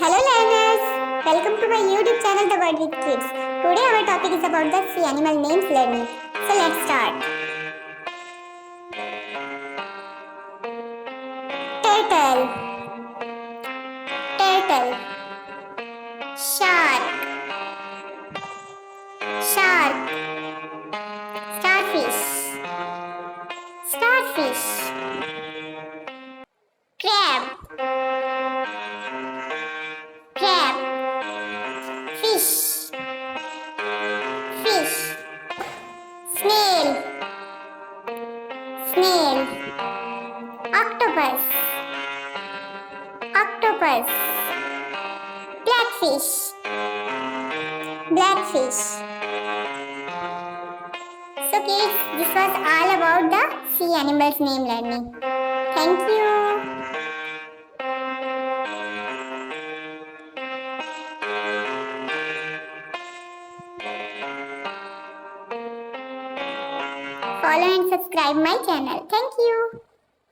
Hello learners, welcome to my YouTube channel The Word with Kids. Today our topic is about the sea animal names learning. So let's start. Turtle, turtle. Shark, shark. Starfish, starfish. Crab, crab. Fish, fish. Snail, snail. Octopus, octopus. Blackfish, blackfish. So kids, this was all about the sea animals name learning. Thank you. Follow and subscribe my channel. Thank you.